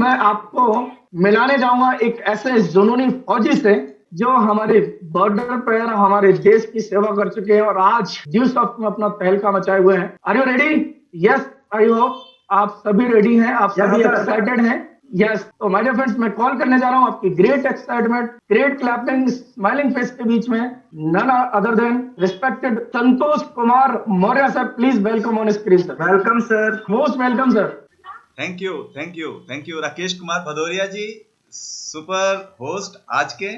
मैं आपको मिलाने जाऊंगा एक ऐसे जुनूनी फौजी से जो हमारे बॉर्डर पर हमारे देश की सेवा कर चुके हैं और आज ड्यू सॉफ्ट में अपना तहलका मचाए हुए हैं। Are you ready? Yes, I hope आप सभी रेडी हैं, आप सभी एक्साइटेड हैं। यस, तो माय डियर फ्रेंड्स, मैं कॉल करने जा रहा हूं आपकी great excitement, great clapping, smiling face के बीच में none other than respected Santosh Kumar Maurya sir. Please welcome on screen sir. Welcome sir. Most welcome sir. Thank you thank you thank you Rakesh Kumar Bhadauria ji, super host आज के,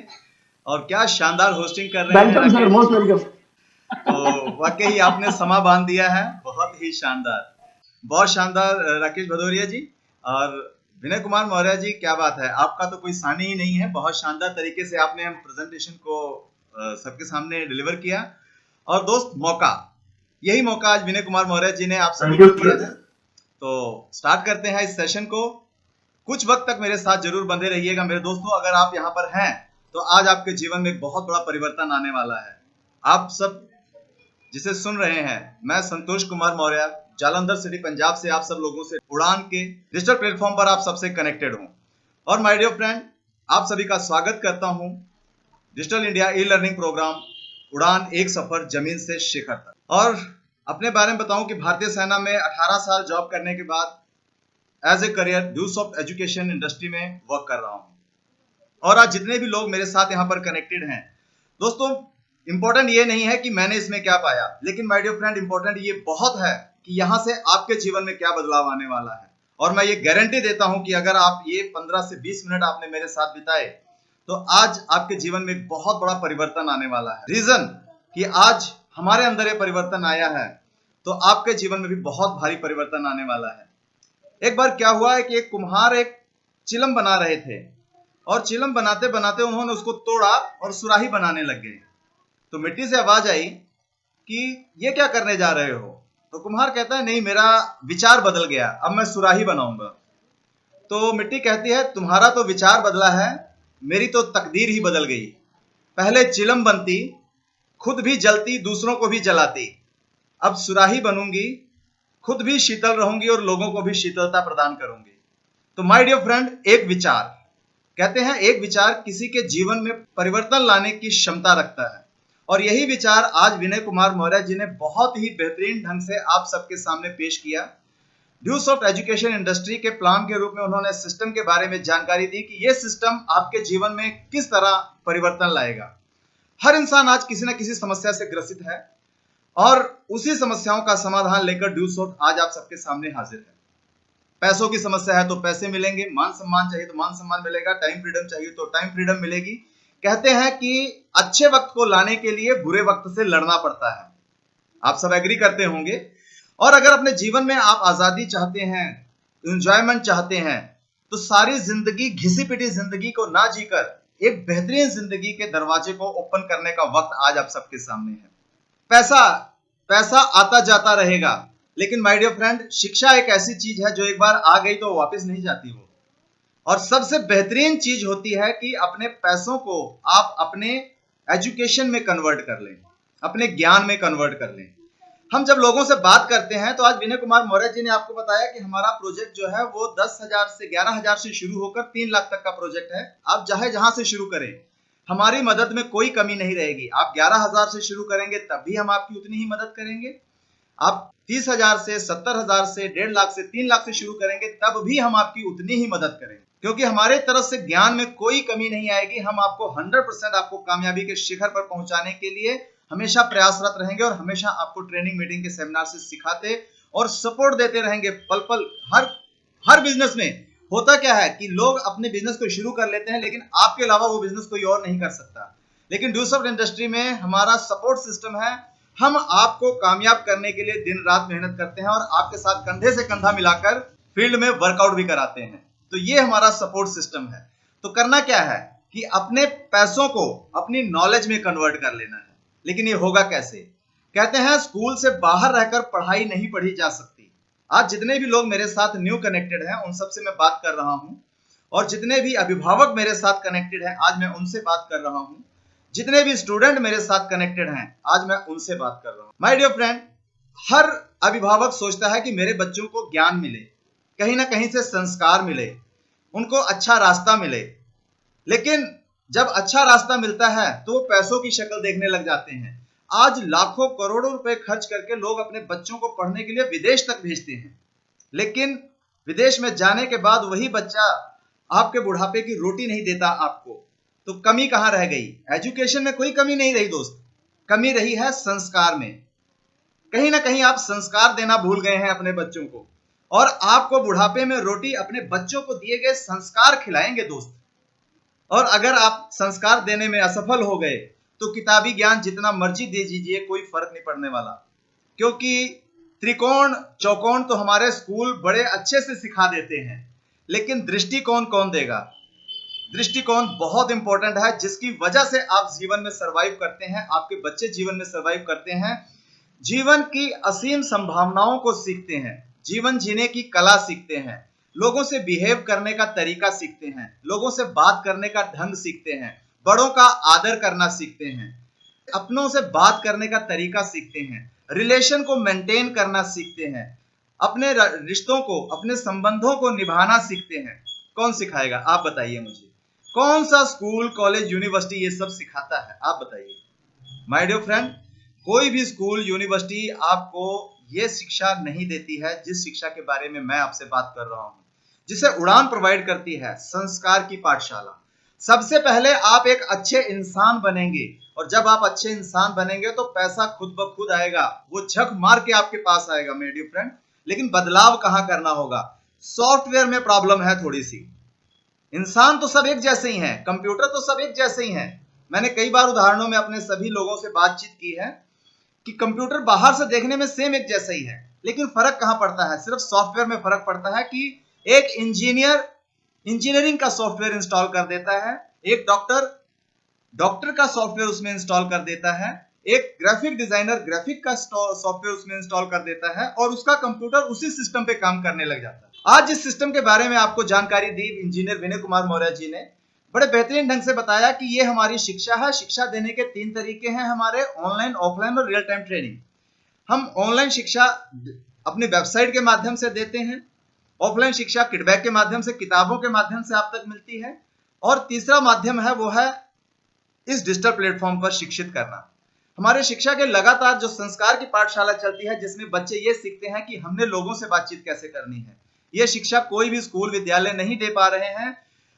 और क्या शानदार होस्टिंग कर रहे हैं welcome sir, Rakesh. Most welcome. तो वाकई आपने समा बांध दिया है, बहुत ही शानदार, बहुत शानदार राकेश भदौरिया जी। और विनय कुमार मौर्य जी, क्या बात है, आपका तो कोई सानी ही नहीं है। बहुत शानदार तरीके से आपने हम प्रेजेंटेशन को सबके सामने डिलीवर किया। और दोस्त, मौका, यही मौका आज विनय कुमार मौर्य जी ने आप सभी को दिया है। तो स्टार्ट करते हैं इस सेशन को। कुछ वक्त तक मेरे साथ जरूर बंधे रहिएगा मेरे दोस्तों। अगर आप यहाँ पर हैं तो आज आपके जीवन में एक बहुत बड़ा परिवर्तन आने वाला है। आप सब जिसे सुन रहे हैं, मैं संतोष कुमार मौर्य, जालंधर सिटी, पंजाब से आप सब लोगों से उड़ान के डिजिटल प्लेटफॉर्म पर आप सबसे कनेक्टेड हूं। और माय डियर फ्रेंड, आप सभी का स्वागत करता हूं digital India e learning program Udaan, एक सफर जमीन से शिखर तक। और अपने बारे में बताऊं कि भारतीय सेना में 18 साल जॉब करने के बाद as a career due soft education industry में वर्क कर रहा हूं। और आज जितने भी लोग मेरे साथ यहाँ पर कनेक्टेड हैं दोस्तों, इंपॉर्टेंट ये नहीं है कि मैंने इसमें क्या पाया, लेकिन माय डियर फ्रेंड, इंपॉर्टेंट ये बहुत है कि यहाँ से आपके जीवन में क्या बदलाव आने वाला है। और मैं ये गारंटी देता हूं कि अगर आप ये 15 से 20 मिनट आपने मेरे साथ बिताए तो आज आपके जीवन में एक बहुत बड़ा परिवर्तन आने वाला है। रीजन कि आज हमारे अंदर ये परिवर्तन आया है, तो आपके जीवन में भी बहुत भारी परिवर्तन आने वाला है। एक बार क्या हुआ है कि एक कुम्हार एक चिलम बना रहे थे, और चिलम बनाते बनाते उन्होंने उसको तोड़ा और सुराही बनाने लग गए। तो मिट्टी से आवाज आई कि ये क्या करने जा रहे हो? तो कुम्हार कहता है, नहीं, मेरा विचार बदल गया, अब मैं सुराही बनाऊंगा। तो मिट्टी कहती है, तुम्हारा तो विचार बदला है, मेरी तो तकदीर ही बदल गई। पहले चिलम बनती, खुद भी जलती, दूसरों को भी जलाती, अब सुराही बनूंगी, खुद भी शीतल रहूंगी और लोगों को भी शीतलता प्रदान करूंगी। तो माय डियर फ्रेंड, एक विचार, कहते हैं एक विचार किसी के जीवन में परिवर्तन लाने की क्षमता रखता है। और यही विचार आज विनय कुमार मौर्य जी ने बहुत ही बेहतरीन ढंग से आप सबके सामने पेश किया। ड्यू सॉफ्ट एजुकेशन इंडस्ट्री के प्लान के रूप में उन्होंने सिस्टम के बारे में जानकारी दी कि यह सिस्टम आपके जीवन में किस तरह परिवर्तन लाएगा। हर इंसान आज किसी न किसी समस्या से ग्रसित है, और उसी समस्याओं का समाधान लेकर ड्यू सॉफ्ट आज आप सबके सामने हाजिर है। पैसों की समस्या है तो पैसे मिलेंगे, मान सम्मान चाहिए तो मान सम्मान मिलेगा, टाइम फ्रीडम चाहिए तो टाइम फ्रीडम मिलेगी। कहते हैं कि अच्छे वक्त को लाने के लिए बुरे वक्त से लड़ना पड़ता है। आप सब एग्री करते होंगे। और अगर अपने जीवन में आप आजादी चाहते हैं, एंजॉयमेंट चाहते हैं, तो सारी जिंदगी घिसी पिटी जिंदगी को ना जीकर एक बेहतरीन जिंदगी के दरवाजे को ओपन करने का वक्त आज आप सबके सामने है। पैसा पैसा आता जाता रहेगा, लेकिन माय डियर फ्रेंड, शिक्षा एक ऐसी चीज है जो एक बार आ गई तो वापस नहीं जाती वो। और सबसे बेहतरीन चीज होती है कि अपने पैसों को आप अपने एजुकेशन में कन्वर्ट कर लें, अपने ज्ञान में कन्वर्ट कर लें। हम जब लोगों से बात करते हैं तो आज विनय कुमार मौर्य जी ने आपको बताया कि हमारा प्रोजेक्ट जो है वो 10,000 से 11,000 से शुरू होकर 3 लाख तक का प्रोजेक्ट है। आप चाहे जहां से शुरू करें, हमारी मदद में कोई कमी नहीं रहेगी। आप 11,000 से शुरू करेंगे तब भी हम आपकी उतनी ही मदद करेंगे। आप 30,000 से, 70,000 से, 1.5 लाख से, 3 लाख से शुरू करेंगे तब भी हम आपकी उतनी ही मदद करेंगे, क्योंकि हमारे तरफ से ज्ञान में कोई कमी नहीं आएगी। हम आपको 100% आपको कामयाबी के शिखर पर पहुंचाने के लिए हमेशा प्रयासरत रहेंगे, और हमेशा आपको ट्रेनिंग, मीटिंग के सेमिनार से सिखाते और सपोर्ट देते रहेंगे पल पल। हर बिजनेस में होता क्या है कि लोग अपने बिजनेस को शुरू कर लेते हैं, लेकिन आपके अलावा वो बिजनेस कोई और नहीं कर सकता। लेकिन ड्यू सॉफ्ट इंडस्ट्री में हमारा सपोर्ट सिस्टम है। हम आपको कामयाब करने के लिए दिन रात मेहनत करते हैं, और आपके साथ कंधे से कंधा मिलाकर फील्ड में वर्कआउट भी कराते हैं। तो ये हमारा सपोर्ट सिस्टम है। तो करना क्या है कि अपने पैसों को अपनी नॉलेज में कन्वर्ट कर लेना है। लेकिन ये होगा कैसे? कहते हैं स्कूल से बाहर रहकर पढ़ाई नहीं पढ़ी जा सकती। आज जितने भी लोग मेरे साथ न्यू कनेक्टेड हैं उन सबसे मैं बात कर रहा हूं, और जितने भी अभिभावक मेरे साथ कनेक्टेड हैं आज मैं उनसे बात कर रहा हूं, जितने भी स्टूडेंट मेरे साथ कनेक्टेड हैं आज मैं उनसे बात कर रहा हूं। माय डियर फ्रेंड, हर अभिभावक सोचता है कि मेरे बच्चों को ज्ञान मिले, कहीं ना कहीं से संस्कार मिले, उनको अच्छा रास्ता मिले। लेकिन जब अच्छा रास्ता मिलता है तो वो पैसों की शक्ल देखने लग जाते हैं। आज लाखों करोड़ों रुपए खर्च करके लोग अपने बच्चों को पढ़ने के लिए विदेश तक भेजते हैं, लेकिन विदेश में जाने के बाद वही बच्चा आपके बुढ़ापे की रोटी नहीं देता आपको, तो कमी कहां रह गई? एजुकेशन में कोई कमी नहीं रही दोस्त, कमी रही है संस्कार में। कहीं ना कहीं आप संस्कार देना भूल गए हैं अपने बच्चों को, और आपको बुढ़ापे में रोटी अपने बच्चों को दिए गए संस्कार खिलाएंगे दोस्त। और अगर आप संस्कार देने में असफल हो गए तो किताबी ज्ञान जितना मर्जी दे दीजिए, कोई फर्क नहीं पड़ने वाला, क्योंकि त्रिकोण चौकोन तो हमारे स्कूल बड़े अच्छे से सिखा देते हैं, लेकिन दृष्टिकोण कौन देगा? दृष्टिकोण बहुत इंपॉर्टेंट है, जिसकी वजह से आप जीवन में सरवाइव करते हैं, आपके बच्चे जीवन में सरवाइव करते हैं, जीवन की असीम संभावनाओं को सीखते हैं, जीवन जीने की कला सीखते हैं, लोगों से बिहेव करने का तरीका सीखते हैं, लोगों से बात करने का ढंग सीखते हैं, बड़ों का आदर करना सीखते हैं, अपनों से बात करने का तरीका सीखते हैं, रिलेशन को मेंटेन करना सीखते हैं, अपने रिश्तों को, अपने संबंधों को निभाना सीखते हैं। कौन सिखाएगा? आप बताइए मुझे, कौन सा स्कूल कॉलेज यूनिवर्सिटी ये सब सिखाता है? आप बताइए माय डियर फ्रेंड। कोई भी स्कूल यूनिवर्सिटी आपको ये शिक्षा नहीं देती है जिस शिक्षा के बारे में मैं आपसे बात कर रहा हूं, जिसे उड़ान प्रोवाइड करती है संस्कार की पाठशाला। सबसे पहले आप एक अच्छे इंसान बनेंगे, और जब आप अच्छे इंसान बनेंगे तो पैसा खुद ब खुद आएगा, वो झक मार के आपके पास आएगा मेरे डियर फ्रेंड। लेकिन बदलाव कहां करना होगा? सॉफ्टवेयर में प्रॉब्लम है थोड़ी सी। इंसान तो सब एक जैसे ही हैं, कंप्यूटर तो सब एक जैसे ही हैं। मैंने कई बार उदाहरणों में अपने सभी लोगों से बातचीत की है कि कंप्यूटर बाहर से देखने में सेम एक जैसा ही है, लेकिन फर्क कहां पड़ता है? सिर्फ सॉफ्टवेयर में फर्क पड़ता है कि एक इंजीनियर इंजीनियरिंग का सॉफ्टवेयर इंस्टॉल कर देता है, एक डॉक्टर का सॉफ्टवेयर उसमें इंस्टॉल कर देता है, एक ग्राफिक डिजाइनर ग्राफिक का सॉफ्टवेयर उसमें इंस्टॉल कर देता है, और उसका कंप्यूटर उसी सिस्टम पे काम करने लग जाता है। आज जिस सिस्टम के बारे में आपको जानकारी दी इंजीनियर विनय कुमार मौर्य जी ने, बड़े बेहतरीन ढंग से बताया कि ये हमारी शिक्षा है। शिक्षा देने के 3 तरीके हैं हमारे, ऑनलाइन, ऑफलाइन और रियल टाइम ट्रेनिंग। हम ऑनलाइन शिक्षा अपनी वेबसाइट के माध्यम से देते हैं, ऑफलाइन शिक्षा किडबैक के माध्यम से, किताबों के माध्यम से आप तक मिलती है, और तीसरा माध्यम है वो है इस डिजिटल प्लेटफॉर्म पर शिक्षित करना। हमारे शिक्षा के लगातार जो संस्कार की पाठशाला चलती है, जिसमें बच्चे ये सीखते हैं कि हमने लोगों से बातचीत कैसे करनी है, ये शिक्षा कोई भी स्कूल विद्यालय नहीं दे पा रहे हैं,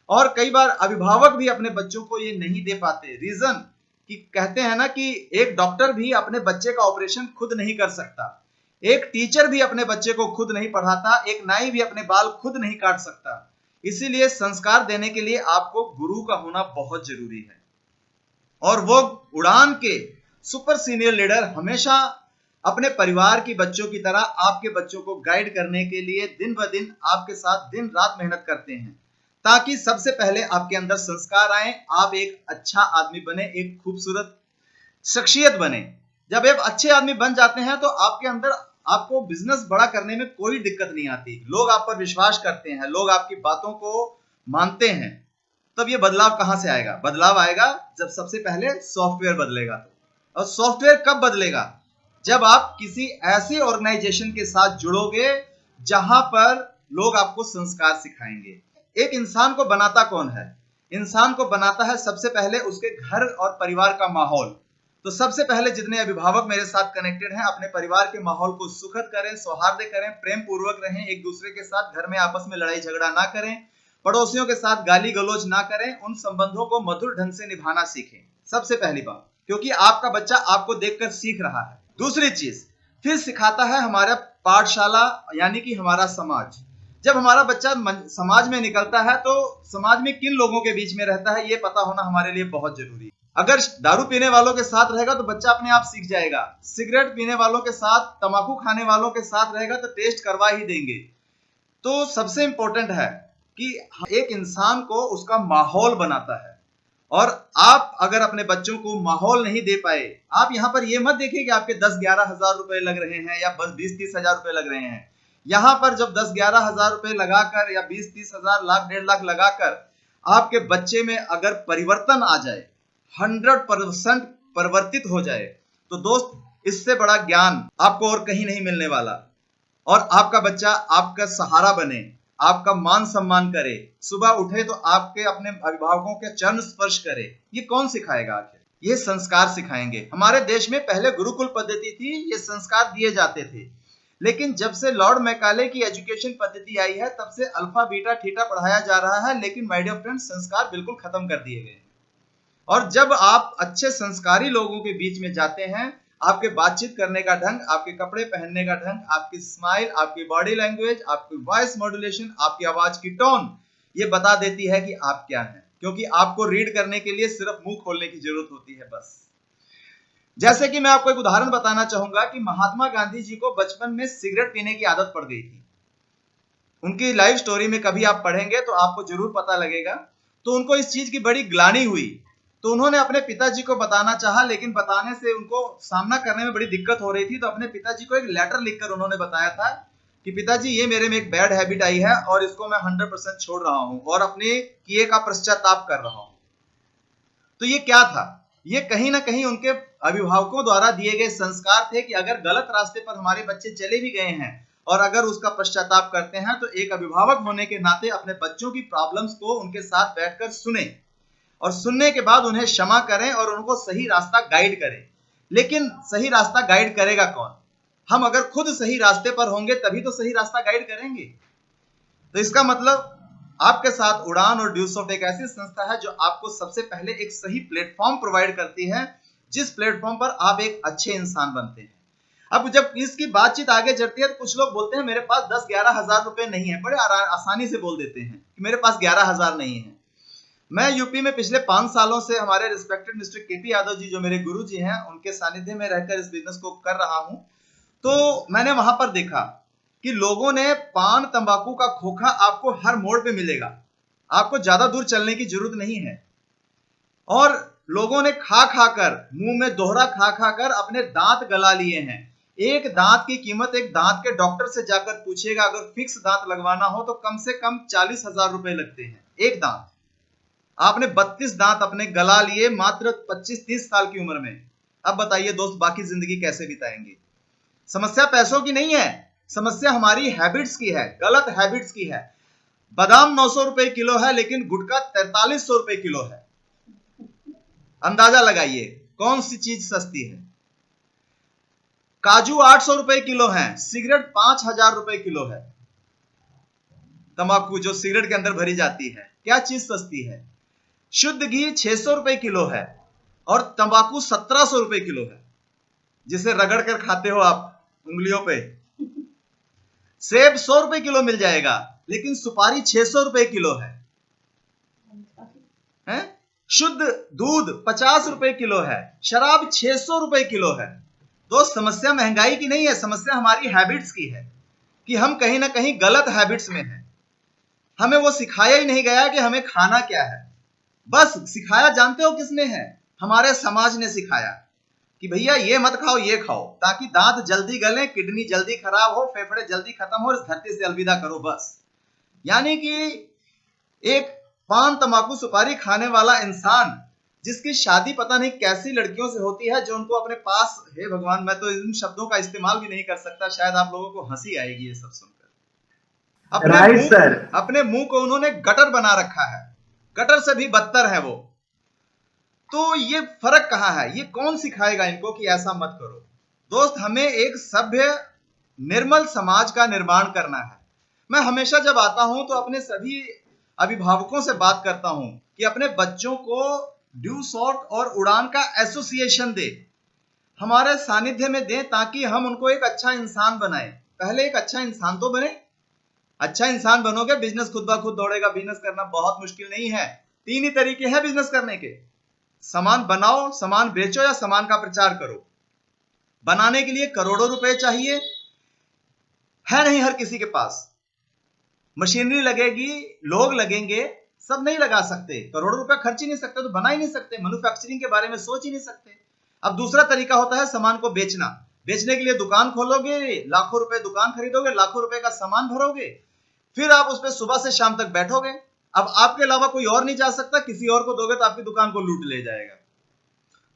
और कई बार अभिभावक भी अपने बच्चों को ये नहीं दे पाते। रीजन कि कहते हैं ना कि एक डॉक्टर भी अपने बच्चे का ऑपरेशन खुद नहीं कर सकता, एक टीचर भी अपने बच्चे को खुद नहीं पढ़ाता, एक नाई भी अपने बाल खुद नहीं काट सकता। इसीलिए संस्कार देने के लिए आपको गुरु का होना बहुत जरूरी है, और वो उड़ान के सुपर सीनियर लीडर हमेशा अपने परिवार की बच्चों की तरह आपके बच्चों को गाइड करने के लिए दिन ब दिन आपके साथ दिन रात मेहनत करते हैं, ताकि सबसे पहले आपके अंदर संस्कार आए, आप एक अच्छा आदमी बने, एक खूबसूरत शख्सियत बने। जब आप अच्छे आदमी बन जाते हैं तो आपके अंदर आपको बिजनेस बड़ा करने में कोई दिक्कत नहीं आती, लोग आप पर विश्वास करते हैं, लोग आपकी बातों को मानते हैं। तब ये बदलाव कहां से आएगा? बदलाव आएगा जब सबसे पहले सॉफ्टवेयर बदलेगा। और सॉफ्टवेयर कब बदलेगा? जब आप किसी ऐसी ऑर्गेनाइजेशन के साथ जुड़ोगे जहां पर लोग आपको संस्कार सिखाएंगे। एक इंसान को बनाता कौन है? इंसान को बनाता है सबसे पहले उसके घर और परिवार का माहौल। तो सबसे पहले जितने अभिभावक मेरे साथ कनेक्टेड हैं, अपने परिवार के माहौल को सुखद करें, सौहार्द करें, प्रेम पूर्वक रहें, एक दूसरे के साथ घर में आपस में लड़ाई झगड़ा ना करें, पड़ोसियों के साथ गाली गलौज ना करें, उन संबंधों को मधुर ढंग से निभाना सीखें। सबसे पहली बात, क्योंकि आपका बच्चा आपको देखकर सीख रहा है। दूसरी चीज फिर सिखाता है हमारा पाठशाला, यानी कि हमारा समाज। जब हमारा बच्चा समाज में निकलता है तो समाज में किन लोगों के बीच में रहता है, ये पता होना हमारे लिए बहुत जरूरी है। अगर दारू पीने वालों के साथ रहेगा तो बच्चा अपने आप सीख जाएगा, सिगरेट पीने वालों के साथ, तंबाकू खाने वालों के साथ रहेगा तो टेस्ट करवा ही देंगे। तो सबसे इंपॉर्टेंट है कि एक इंसान को उसका माहौल बनाता है, और आप अगर अपने बच्चों को माहौल नहीं दे पाए, आप यहां पर ये मत देखिए कि आपके 10-11 हजार रुपए लग रहे हैं या बस 20-30 हजार रुपए लग रहे हैं। यहां पर जब 10-11 हजार रुपए लगाकर या 20-30 हजार, लाख, 1.5 लाख लगाकर आपके बच्चे में अगर परिवर्तन आ जाए, 100% परिवर्तित हो जाए, तो दोस्त इससे बड़ा ज्ञान आपको और कहीं नहीं मिलने वाला। और आपका बच्चा आपका सहारा बने, आपका मान सम्मान करे, सुबह उठे तो आपके अपने अभिभावकों के चरण स्पर्श करे, ये कौन सिखाएगा आखिर? ये संस्कार सिखाएंगे। हमारे देश में पहले गुरुकुल पद्धति थी, ये संस्कार दिए जाते थे, लेकिन जब से लॉर्ड मैकाले की एजुकेशन पद्धति आई है तब से अल्फा बीटा थीटा पढ़ाया जा रहा है, लेकिन माय डियर फ्रेंड्स संस्कार बिल्कुल खत्म कर दिए गए। और जब आप अच्छे संस्कारी लोगों के बीच में जाते हैं, आपके बातचीत करने का ढंग, आपके कपड़े पहनने का ढंग, आपकी स्माइल, आपकी बॉडी लैंग्वेज, आपकी वॉइस मॉड्यूलेशन, आपकी आवाज की टोन, ये बता देती है कि आप क्या हैं, क्योंकि आपको रीड करने के लिए सिर्फ मुंह खोलने की जरूरत होती है बस। जैसे कि मैं आपको एक उदाहरण बताना चाहूंगा कि महात्मा गांधी जी को बचपन में सिगरेट पीने की आदत पड़ गई थी। उनकी लाइफ स्टोरी में कभी आप पढ़ेंगे तो आपको जरूर पता लगेगा। तो उनको इस चीज की बड़ी ग्लानि हुई, तो उन्होंने अपने पिताजी को बताना चाहा, लेकिन बताने से उनको सामना करने में बड़ी दिक्कत हो रही थी। तो अपने पिताजी को एक लेटर लिखकर उन्होंने बताया था कि पिताजी ये मेरे में एक बैड हैबिट आई है और इसको मैं 100% छोड़ रहा हूं और अपने किए का पश्चाताप कर रहा हूं। तो ये क्या था? ये कहीं ना कहीं उनके अभिभावकों द्वारा दिए गए संस्कार थे कि अगर गलत रास्ते पर हमारे बच्चे चले भी गए हैं और अगर उसका पश्चाताप करते हैं तो एक अभिभावक होने के नाते अपने बच्चों की प्रॉब्लम्स को उनके साथ बैठकर सुने और सुनने के बाद उन्हें क्षमा करें और उनको सही रास्ता गाइड करें। लेकिन सही रास्ता गाइड करेगा कौन? हम अगर खुद सही रास्ते पर होंगे तभी तो सही रास्ता गाइड करेंगे। तो इसका मतलब आपके साथ उड़ान और ड्यूसॉफ्ट एक ऐसी संस्था है जो आपको सबसे पहले एक सही प्लेटफॉर्म प्रोवाइड करती है, जिस प्लेटफॉर्म पर आप एक अच्छे इंसान बनते हैं। अब जब इसकी बातचीत आगे चलती है तो कुछ लोग बोलते हैं मेरे पास 10-11 हजार रुपए नहीं है, बड़े आसानी से बोल देते हैं कि मेरे पास 11 हजार नहीं है। मैं यूपी में पिछले 5 सालों से हमारे respected mister KP Yadav ji जो मेरे गुरु जी हैं, उनके सानिध्य में रहकर इस बिजनेस को कर रहा हूं। तो मैंने वहां पर देखा कि लोगों ने पान तंबाकू का खोखा आपको हर मोड़ पे मिलेगा, आपको ज्यादा दूर चलने की जरूरत नहीं है। और लोगों ने खा खाकर, मुंह में दोहरा खा खाकर अपने दांत गला लिए हैं। एक दांत की कीमत एक दांत के डॉक्टर से जाकर पूछिएगा, अगर फिक्स दांत लगवाना हो तो कम से कम 40 हजार रुपए लगते हैं एक दांत। आपने 32 दांत अपने गला लिए मात्र 25-30 साल की उम्र में। अब बताइए दोस्त, बाकी जिंदगी कैसे बिताएंगे? समस्या पैसों की नहीं है, समस्या हमारी हैबिट्स की है, गलत हैबिट्स की है। बादाम 900 रुपए किलो है लेकिन गुटखा 4300 रुपए किलो है। अंदाजा लगाइए कौन सी चीज सस्ती है? काजू 800 रुपए किलो है, सिगरेट 5000 रुपए किलो है। तंबाकू जो सिगरेट के अंदर भरी जाती है, क्या चीज सस्ती है? शुद्ध घी 600 रुपए किलो है और तंबाकू 1700 रुपए किलो है, जिसे रगड़ कर खाते हो आप उंगलियों पे। सेब 100 रुपए किलो मिल जाएगा लेकिन सुपारी 600 रुपए किलो है? शुद्ध दूध 50 रुपए किलो है, शराब 600 रुपए किलो है। दोस्त, समस्या महंगाई की नहीं है, समस्या हमारी हैबिट्स की है कि हम कहीं ना कहीं गलत हैबिट्स में हैं। हमें वो सिखाया ही नहीं गया कि हमें खाना क्या है। बस सिखाया जानते हो किसने है? हमारे समाज ने सिखाया कि भैया ये मत खाओ, ये खाओ, ताकि दांत जल्दी गले, किडनी जल्दी खराब हो, फेफड़े जल्दी खत्म हो, इस धरती से अलविदा करो बस। यानी कि एक पान तंबाकू सुपारी खाने वाला इंसान जिसकी शादी पता नहीं कैसी लड़कियों से होती है जो उनको अपने पास, हे भगवान, मैं तो इन शब्दों का इस्तेमाल भी नहीं कर सकता, शायद आप लोगों को हंसी आएगी ये सब सुनकर। अपने मुंह को उन्होंने गटर बना रखा है, गटर से भी बदतर है वो। तो ये फर्क कहां है? ये कौन सिखाएगा इनको कि ऐसा मत करो? दोस्त, हमें एक सभ्य निर्मल समाज का निर्माण करना है। मैं हमेशा जब आता हूं तो अपने सभी अभिभावकों से बात करता हूं कि अपने बच्चों को ड्यू सॉफ्ट और उड़ान का एसोसिएशन दे, हमारे सानिध्य में दे, ताकि हम उनको एक अच्छा इंसान बनाए। पहले एक अच्छा इंसान तो बने। अच्छा इंसान बनोगे, बिजनेस खुद ब खुद दौड़ेगा। बिजनेस करना बहुत मुश्किल नहीं है। 3 ही तरीके हैं बिजनेस करने के: सामान बनाओ, सामान बेचो या सामान का प्रचार करो। बनाने के लिए करोड़ों रुपए चाहिए, है नहीं हर किसी के पास। मशीनरी लगेगी, लोग लगेंगे, सब नहीं लगा सकते, करोड़ों रुपए खर्च ही नहीं सकते, तो बना ही नहीं सकते, मैन्युफैक्चरिंग के बारे में सोच ही नहीं सकते। अब दूसरा तरीका होता है सामान को बेचना। बेचने के लिए दुकान खोलोगे, लाखों रुपए दुकान खरीदोगे, लाखों रुपए का सामान भरोगे, फिर आप उस पर सुबह से शाम तक बैठोगे। अब आपके अलावा कोई और नहीं जा सकता, किसी और को दोगे तो आपकी दुकान को लूट ले जाएगा।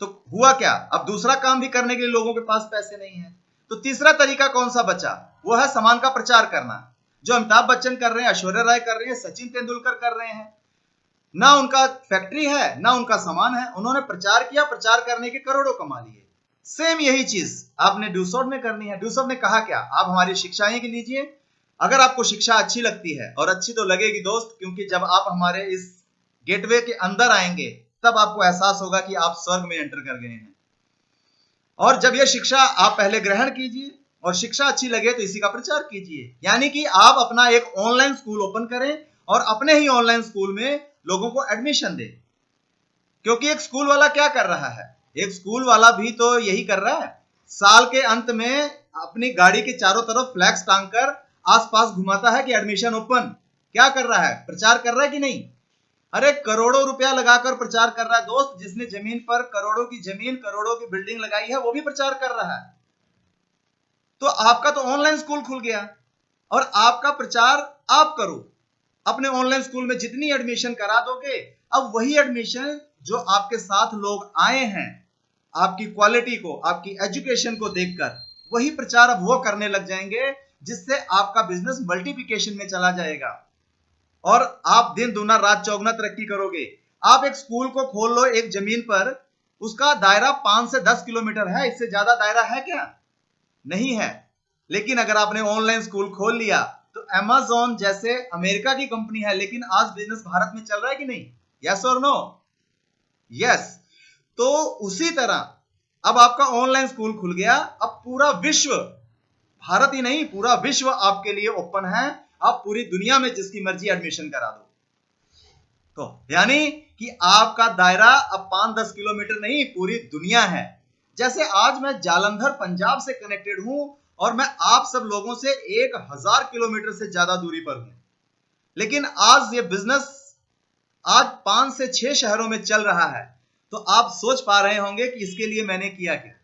तो हुआ क्या? अब दूसरा काम भी करने के लिए लोगों के पास पैसे नहीं है। तो तीसरा तरीका कौन सा बचा? वो है सामान का प्रचार करना। जो अमिताभ बच्चन कर रहे हैं, ऐश्वर्या राय कर रहे हैं, सचिन तेंदुलकर कर रहे हैं। ना उनका फैक्ट्री है, ना उनका सामान है, उन्होंने प्रचार किया, प्रचार करने के करोड़ों कमा लिए। सेम यही चीज आपने डूसॉट में करनी है। डूसॉट ने कहा क्या, आप हमारी शिक्षाएं लीजिए, अगर आपको शिक्षा अच्छी लगती है, और अच्छी तो लगेगी दोस्त, क्योंकि जब आप हमारे इस गेटवे के अंदर आएंगे तब आपको एहसास होगा कि आप स्वर्ग में एंटर कर गए हैं। और जब यह शिक्षा आप पहले ग्रहण कीजिए और शिक्षा अच्छी लगे तो इसी का प्रचार कीजिए। यानी कि आप अपना एक ऑनलाइन स्कूल ओपन करें और अपने ही ऑनलाइन स्कूल में लोगों को एडमिशन दें। क्योंकि एक स्कूल वाला क्या कर रहा है, एक स्कूल वाला भी तो यही कर रहा है, साल के अंत में अपनी गाड़ी के चारों तरफ फ्लैक्स टांग कर आसपास घुमाता है कि एडमिशन ओपन। क्या कर रहा है, प्रचार कर रहा है कि नहीं? अरे करोड़ों रुपया लगाकर प्रचार कर रहा है दोस्त। जिसने जमीन पर करोड़ों की जमीन, करोड़ों की बिल्डिंग लगाई है, वो भी प्रचार कर रहा है। तो आपका तो ऑनलाइन स्कूल खुल गया और आपका प्रचार आप करो। अपने ऑनलाइन स्कूल में जितनी एडमिशन करा दोगे, अब वही एडमिशन जो आपके साथ लोग आए हैं, आपकी क्वालिटी को, आपकी एजुकेशन को देखकर, वही प्रचार अब वो करने लग जाएंगे, जिससे आपका बिजनेस मल्टीप्लिकेशन में चला जाएगा और आप दिन दूना रात चौगुना तरक्की करोगे। आप एक स्कूल को खोल लो एक जमीन पर, उसका दायरा 5 से 10 किलोमीटर है, इससे ज्यादा दायरा है क्या? नहीं है। लेकिन अगर आपने ऑनलाइन स्कूल खोल लिया तो अमेज़न जैसे अमेरिका की कंपनी है, लेकिन आज बिजनेस भारत में चल रहा है कि नहीं? यस और नो? यस। तो उसी तरह अब आपका ऑनलाइन स्कूल खुल गया, अब पूरा विश्व, भारत ही नहीं पूरा विश्व आपके लिए ओपन है। आप पूरी दुनिया में जिसकी मर्जी एडमिशन करा दो। तो यानी कि आपका दायरा अब 5-10 किलोमीटर नहीं, पूरी दुनिया है। जैसे आज मैं जालंधर पंजाब से कनेक्टेड हूं और मैं आप सब लोगों से 1000 किलोमीटर से ज्यादा दूरी पर हूं, लेकिन आज ये बिजनेस आज 5 से 6 शहरों में चल रहा है। तो आप सोच पा रहे होंगे कि इसके लिए मैंने किया क्या।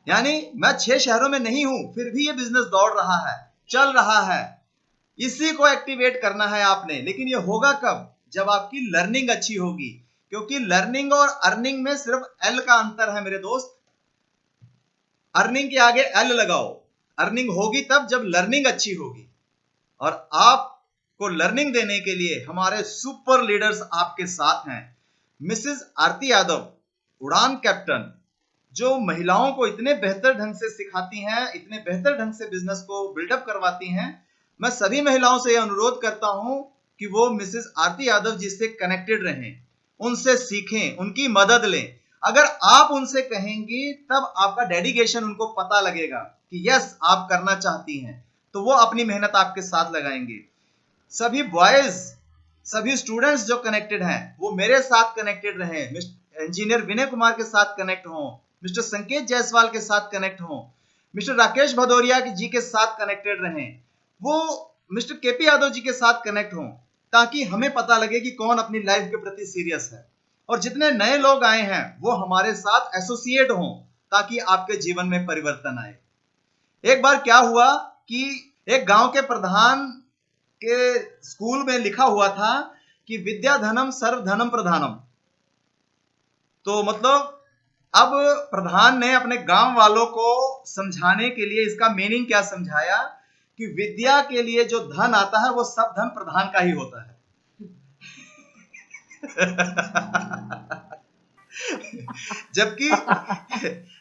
यानी मैं 6 शहरों में नहीं हूं, फिर भी ये बिजनेस दौड़ रहा है, चल रहा है। इसी को एक्टिवेट करना है आपने। लेकिन ये होगा कब? जब आपकी लर्निंग अच्छी होगी। क्योंकि लर्निंग और अर्निंग में सिर्फ एल का अंतर है मेरे दोस्त। अर्निंग के आगे एल लगाओ। अर्निंग होगी तब जब लर्निंग अच्छी होगी। और आपको लर्निंग देने के लिए हमारे सुपर लीडर्स आपके साथ हैं। मिसेस आरती यादव, उड़ान कैप्टन, जो महिलाओं को इतने बेहतर ढंग से सिखाती हैं, इतने बेहतर ढंग से बिजनेस को बिल्डअप करवाती हैं। मैं सभी महिलाओं से यह अनुरोध करता हूं कि वो मिसेस आरती यादव जी से कनेक्टेड रहें, उनसे सीखें, उनकी मदद लें। अगर आप उनसे कहेंगी तब आपका डेडिकेशन उनको पता लगेगा कि यस आप करना चाहती हैं, तो वो अपनी मेहनत आपके साथ लगाएंगे। सभी बॉयज, सभी स्टूडेंट्स जो कनेक्टेड हैं वो मेरे साथ कनेक्टेड रहें। इंजीनियर विनय कुमार के साथ कनेक्ट हों, मिस्टर संकेत जायसवाल के साथ कनेक्ट हों, मिस्टर राकेश भदौरिया जी के साथ कनेक्टेड रहें, वो मिस्टर केपी यादव जी के साथ कनेक्ट हों, ताकि हमें पता लगे कि कौन अपनी लाइफ के प्रति सीरियस है। और जितने नए लोग आए हैं वो हमारे साथ एसोसिएट हों, ताकि आपके जीवन में परिवर्तन आए। एक बार क्या हुआ कि एक गांव के प्रधान के स्कूल में लिखा हुआ था कि विद्या धनम सर्व धनम प्रधानम। तो मतलब अब प्रधान ने अपने गांव वालों को समझाने के लिए इसका मीनिंग क्या समझाया कि विद्या के लिए जो धन आता है वो सब धन प्रधान का ही होता है। जबकि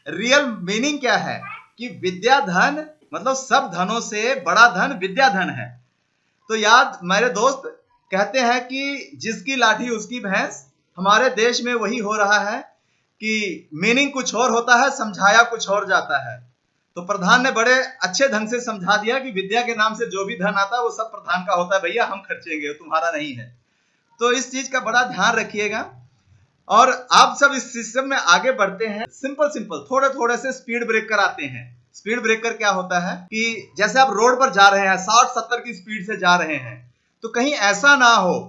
रियल मीनिंग क्या है कि विद्या धन मतलब सब धनों से बड़ा धन विद्या धन है। तो याद मेरे दोस्त कहते हैं कि जिसकी लाठी उसकी भैंस। हमारे देश में वही हो रहा है कि मीनिंग कुछ और होता है, समझाया कुछ और जाता है। तो प्रधान ने बड़े अच्छे ढंग से समझा दिया कि विद्या के नाम से जो भी धन आता है वो सब प्रधान का होता है, भैया हम खर्चेंगे, तुम्हारा नहीं है। तो इस चीज का बड़ा ध्यान रखिएगा। और आप सब इस सिस्टम में आगे बढ़ते हैं। सिंपल थोड़े थोड़े से स्पीड ब्रेकर आते हैं। स्पीड ब्रेकर क्या होता है कि जैसे आप रोड पर जा रहे हैं 60-70 की स्पीड से जा रहे हैं, तो कहीं ऐसा ना हो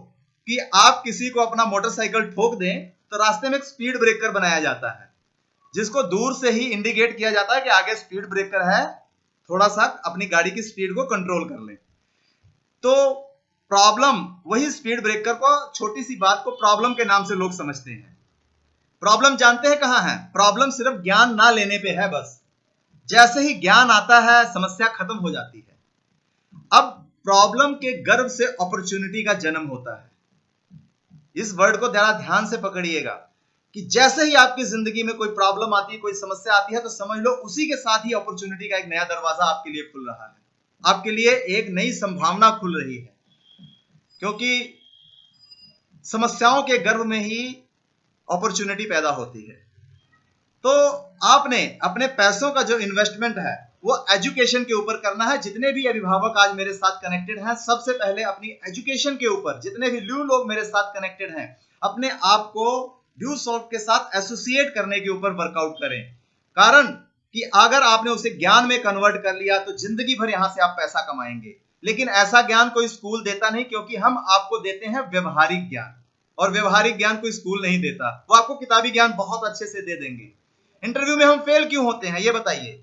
कि आप किसी को अपना मोटरसाइकिल ठोक दें, तो रास्ते में एक स्पीड ब्रेकर बनाया जाता है, जिसको दूर से ही इंडिकेट किया जाता है कि आगे स्पीड ब्रेकर है, थोड़ा सा अपनी गाड़ी की स्पीड को कंट्रोल कर लें। तो प्रॉब्लम, वही स्पीड ब्रेकर को, छोटी सी बात को प्रॉब्लम के नाम से लोग समझते हैं। प्रॉब्लम जानते हैं कहां है? प्रॉब्लम सिर्फ ज्ञान ना लेने पे है बस। जैसे ही ज्ञान आता है समस्या खत्म हो जाती है। अब प्रॉब्लम के गर्भ से अपॉर्चुनिटी का जन्म होता है। इस वर्ड को जरा ध्यान से पकड़िएगा कि जैसे ही आपकी जिंदगी में कोई प्रॉब्लम आती है, कोई समस्या आती है, तो समझ लो उसी के साथ ही अपॉर्चुनिटी का एक नया दरवाजा आपके लिए खुल रहा है, आपके लिए एक नई संभावना खुल रही है। क्योंकि समस्याओं के गर्भ में ही अपॉर्चुनिटी पैदा होती है। तो आपने अपने पैसों का जो इन्वेस्टमेंट है वो एजुकेशन के ऊपर करना है। जितने भी अभिभावक आज मेरे साथ कनेक्टेड हैं, सबसे पहले अपनी एजुकेशन के ऊपर, जितने भी न्यू लोग मेरे साथ कनेक्टेड हैं, अपने आप को ड्यूसॉफ्ट के साथ एसोसिएट करने के ऊपर वर्कआउट करें। कारण कि अगर आपने उसे ज्ञान में कन्वर्ट कर लिया तो जिंदगी भर यहां से आप पैसा कमाएंगे। लेकिन ऐसा ज्ञान कोई स्कूल देता नहीं, क्योंकि हम आपको देते हैं व्यवहारिक ज्ञान, और व्यवहारिक ज्ञान कोई स्कूल नहीं देता। वो आपको किताबी ज्ञान बहुत अच्छे से दे देंगे। इंटरव्यू में हम फेल क्यों होते हैं ये बताइए?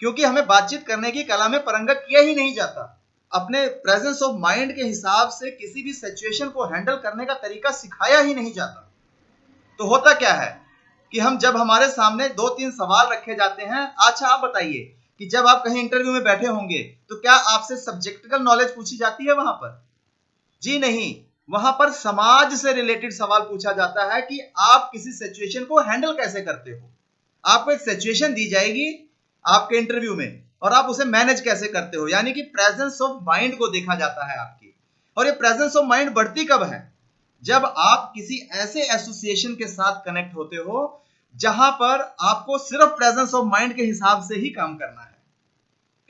क्योंकि हमें बातचीत करने की कला में पारंगत किया ही नहीं जाता। अपने प्रेजेंस ऑफ माइंड के हिसाब से किसी भी सिचुएशन को हैंडल करने का तरीका सिखाया ही नहीं जाता। तो होता क्या है कि हम जब हमारे सामने 2-3 सवाल रखे जाते हैं, अच्छा आप बताइए कि जब आप कहीं इंटरव्यू में बैठे होंगे तो क्या आपसे सब्जेक्टिकल नॉलेज पूछी जाती है वहां पर? जी नहीं, वहां पर समाज से रिलेटेड सवाल पूछा जाता है कि आप किसी सिचुएशन को हैंडल कैसे करते हो। आपको एक सिचुएशन दी जाएगी आपके इंटरव्यू में और आप उसे मैनेज कैसे करते हो, यानी कि प्रेजेंस ऑफ माइंड को देखा जाता है आपकी। और ये प्रेजेंस ऑफ माइंड बढ़ती कब है? जब आप किसी ऐसे एसोसिएशन के साथ कनेक्ट होते हो जहां पर आपको सिर्फ प्रेजेंस ऑफ माइंड के हिसाब से ही काम करना है।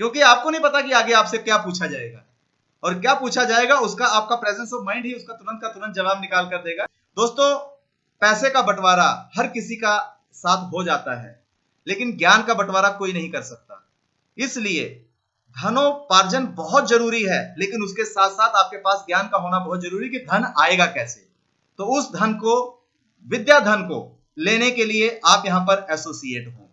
क्योंकि आपको नहीं पता कि आगे आपसे क्या पूछा जाएगा, और क्या पूछा जाएगा उसका आपका प्रेजेंस ऑफ माइंड ही उसका तुरंत का तुरंत जवाब निकाल कर देगा। दोस्तों, पैसे का बंटवारा हर किसी का साथ हो जाता है, लेकिन ज्ञान का बंटवारा कोई नहीं कर सकता। इसलिए धनोपार्जन बहुत जरूरी है, लेकिन उसके साथ साथ आपके पास ज्ञान का होना बहुत जरूरी कि धन आएगा कैसे। तो उस धन को, विद्या धन को लेने के लिए आप यहां पर एसोसिएट हो।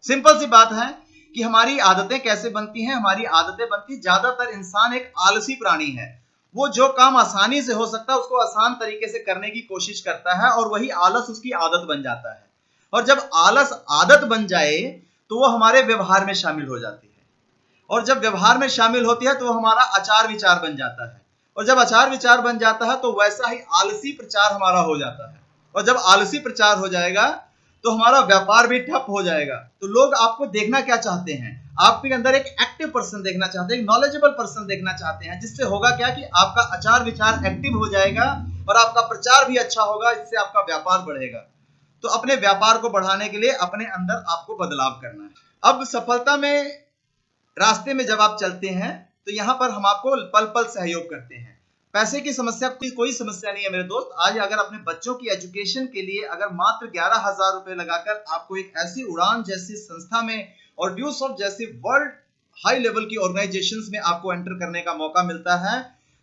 सिंपल सी बात है कि हमारी आदतें कैसे बनती हैं? हमारी आदतें बनती, ज्यादातर इंसान एक आलसी प्राणी है। वो जो काम आसानी से हो सकता है उसको आसान तरीके से करने की कोशिश करता है, और वही आलस उसकी आदत बन जाता है। और जब आलस आदत बन जाए तो वो हमारे व्यवहार में शामिल हो जाती है, और जब व्यवहार में शामिल होती है तो वो हमारा आचार विचार बन जाता है, और जब आचार विचार बन जाता है तो वैसा ही आलसी प्रचार हमारा हो जाता है, और जब आलसी प्रचार हो जाएगा तो हमारा व्यापार भी ठप हो जाएगा। तो लोग आपको देखना क्या चाहते हैं? आपके अंदर एक एक्टिव पर्सन देखना चाहते हैं, एक नॉलेजेबल पर्सन देखना चाहते हैं, जिससे होगा क्या कि आपका आचार विचार एक्टिव हो जाएगा और आपका प्रचार भी अच्छा होगा, इससे आपका व्यापार बढ़ेगा। तो अपने व्यापार को बढ़ाने के लिए अपने अंदर आपको बदलाव करना है। अब सफलता में रास्ते में जब आप चलते हैं तो यहां पर हम आपको पल पल सहयोग करते हैं। पैसे की समस्या कोई समस्या नहीं है मेरे दोस्त। आज अगर अपने बच्चों की एजुकेशन के लिए अगर मात्र 11,000 रुपए लगाकर आपको एक ऐसी उड़ान जैसी संस्था में और ड्यूसॉफ्ट जैसी वर्ल्ड हाई लेवल की ऑर्गेनाइजेशंस में आपको एंटर करने का मौका मिलता है,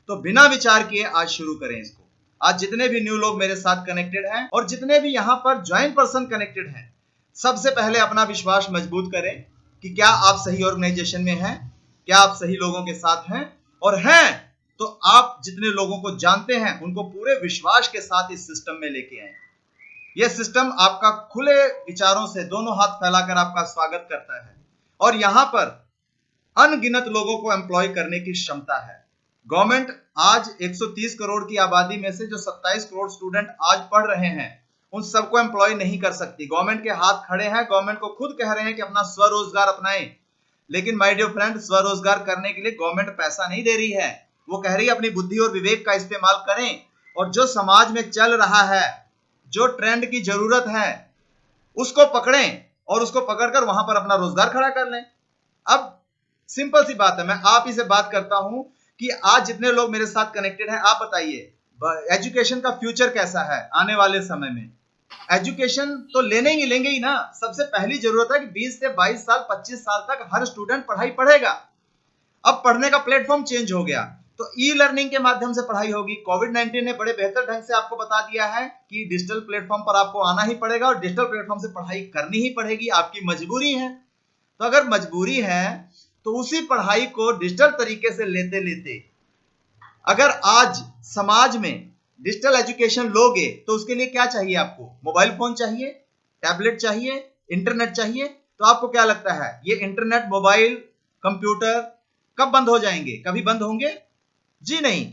तो बिना विचार किए आज शुरू करें इसको। आज जितने भी न्यू लोग मेरे साथ कनेक्टेड हैं और जितने भी यहाँ पर ज्वाइंट पर्सन कनेक्टेड हैं, सबसे पहले अपना विश्वास मजबूत करें कि क्या आप सही ऑर्गेनाइजेशन में हैं, क्या आप सही लोगों के साथ हैं, और हैं तो आप जितने लोगों को जानते हैं उनको पूरे विश्वास के साथ इस सिस्टम में लेके आए। यह सिस्टम आपका खुले विचारों से दोनों हाथ फैलाकर आपका स्वागत करता है, और यहां पर अनगिनत लोगों को एम्प्लॉय करने की क्षमता है। गवर्नमेंट आज 130 करोड़ की आबादी में से जो 27 करोड़ स्टूडेंट आज पढ़ रहे हैं उन सबको एम्प्लॉय नहीं कर सकती। गवर्नमेंट के हाथ खड़े हैं, गवर्नमेंट को खुद कह रहे हैं कि अपना स्वरोजगार अपनाएं। लेकिन माय डियर फ्रेंड, स्वरोजगार करने के लिए गवर्नमेंट पैसा नहीं दे रही है, वो कह रही है अपनी बुद्धि और विवेक का इस्तेमाल करें, और जो समाज में चल रहा है, जो ट्रेंड की जरूरत है, उसको पकड़ें और उसको पकड़कर वहां पर अपना रोजगार खड़ा कर लें। अब सिंपल सी बात है, मैं आप ही से बात करता हूं कि आज जितने लोग मेरे साथ कनेक्टेड हैं, आप बताइए एजुकेशन का फ्यूचर कैसा है आने वाले समय में? एजुकेशन तो लेने ही लेंगे ही ना। सबसे पहली जरूरत है कि 20 से 22 साल 25 साल तक हर स्टूडेंट पढ़ाई पढ़ेगा। अब पढ़ने का प्लेटफॉर्म चेंज हो गया, तो ई लर्निंग के माध्यम से पढ़ाई होगी। कोविड-19 ने बड़े बेहतर ढंग से आपको बता दिया है कि डिजिटल प्लेटफॉर्म पर आपको आना ही पड़ेगा और डिजिटल प्लेटफॉर्म से पढ़ाई करनी ही पड़ेगी, आपकी मजबूरी है। तो अगर मजबूरी है तो उसी पढ़ाई को डिजिटल तरीके से लेते लेते अगर आज समाज में डिजिटल एजुकेशन लोगे तो उसके लिए क्या चाहिए? आपको मोबाइल फोन चाहिए, टैबलेट चाहिए, इंटरनेट चाहिए। तो आपको क्या लगता है ये इंटरनेट, मोबाइल, कंप्यूटर कब बंद हो जाएंगे? कभी बंद होंगे? जी नहीं।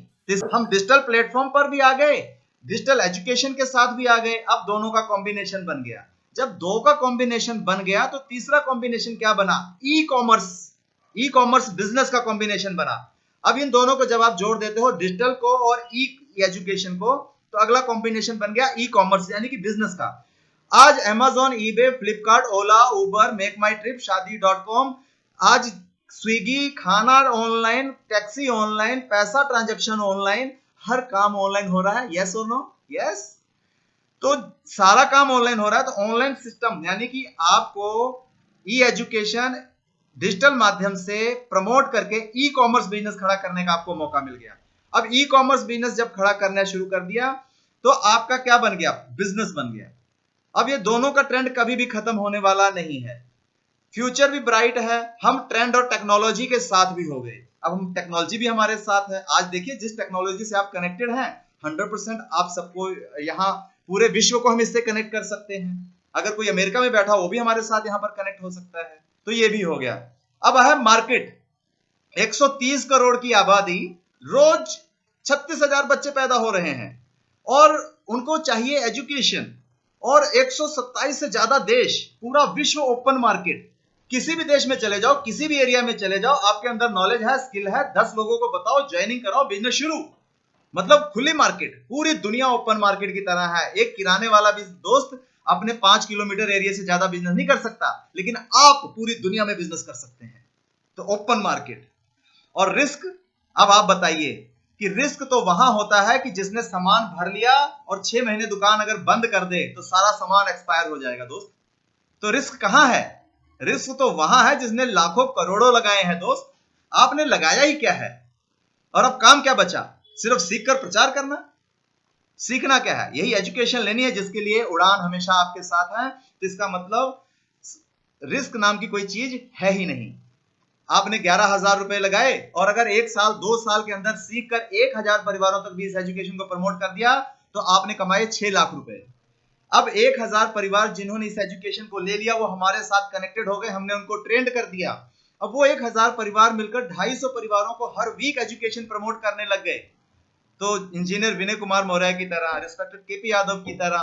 हम डिजिटल प्लेटफॉर्म पर भी आ गए, डिजिटल एजुकेशन के साथ भी आ गए, अब दोनों का कॉम्बिनेशन बन गया। जब दो का कॉम्बिनेशन बन गया तो तीसरा कॉम्बिनेशन क्या बना? E commerce. E commerce business का कॉम्बिनेशन बना। अब इन दोनों को जब आप जोड़ देते हो, डिजिटल को और ई एजुकेशन को, तो अगला कॉम्बिनेशन बन गया ई कॉमर्स यानी कि बिजनेस का। आज अमेजॉन, ईबे, फ्लिपकार्ट, ओला, उबर, मेक माई ट्रिप, शादी.com, आज स्विगी, खाना ऑनलाइन, टैक्सी ऑनलाइन, पैसा ट्रांजैक्शन ऑनलाइन, हर काम ऑनलाइन हो रहा है। यस और नो? यस। तो सारा काम ऑनलाइन हो रहा है, तो ऑनलाइन सिस्टम यानी कि आपको ई एजुकेशन डिजिटल माध्यम से प्रमोट करके ई कॉमर्स बिजनेस खड़ा करने का आपको मौका मिल गया। अब ई कॉमर्स बिजनेस जब खड़ा करना शुरू कर दिया तो आपका क्या बन गया? बिजनेस बन गया। अब ये दोनों का ट्रेंड कभी भी खत्म होने वाला नहीं है, फ्यूचर भी ब्राइट है। हम ट्रेंड और टेक्नोलॉजी के साथ भी हो गए, अब हम टेक्नोलॉजी भी हमारे साथ है। आज देखिए जिस टेक्नोलॉजी से आप कनेक्टेड हैं 100% आप सबको यहाँ पूरे विश्व को हम इससे कनेक्ट कर सकते हैं। अगर कोई अमेरिका में बैठा वो भी हमारे साथ यहाँ पर कनेक्ट हो सकता है। तो ये भी हो गया। अब है मार्केट। 130 करोड़ की आबादी, रोज 36,000 बच्चे पैदा हो रहे हैं और उनको चाहिए एजुकेशन, और 127 से ज्यादा देश, पूरा विश्व ओपन मार्केट। किसी भी देश में चले जाओ, किसी भी एरिया में चले जाओ, आपके अंदर नॉलेज है, स्किल है, 10 लोगों को बताओ, ज्वाइनिंग कराओ, बिजनेस शुरू। मतलब खुली मार्केट, पूरी दुनिया ओपन मार्केट की तरह है। एक किराने वाला भी दोस्त अपने 5 किलोमीटर एरिया से ज्यादा बिजनेस नहीं कर सकता, लेकिन आप पूरी दुनिया में बिजनेस कर सकते हैं। तो ओपन मार्केट। और रिस्क, अब आप बताइए कि रिस्क तो वहां होता है कि जिसने सामान भर लिया और 6 महीने दुकान अगर बंद कर दे तो सारा सामान एक्सपायर हो जाएगा दोस्त। तो रिस्क कहां है? रिस्क तो वहां है जिसने लाखों करोड़ों लगाए हैं दोस्त। आपने लगाया ही क्या है? और अब काम क्या बचा? सिर्फ सीख कर प्रचार करना। सीखना क्या है? यही एजुकेशन लेनी है जिसके लिए उड़ान हमेशा आपके साथ है। तो इसका मतलब रिस्क नाम की कोई चीज है ही नहीं। आपने 11,000 रुपए लगाए और अगर 1 साल 2 साल के अंदर सीख कर 1,000 परिवारों तक भी इस एजुकेशन को प्रमोट कर दिया तो आपने कमाए 6 लाख रुपए। अब 1,000 परिवार जिन्होंने इस एजुकेशन को ले लिया वो हमारे साथ कनेक्टेड हो गए, हमने उनको ट्रेंड कर दिया। अब वो 1,000 परिवार मिलकर 250 परिवारों को हर वीक एजुकेशन प्रमोट करने लग गए। तो इंजीनियर विनय कुमार मौर्य की तरह, रिस्पेक्टेड केपी यादव की तरह,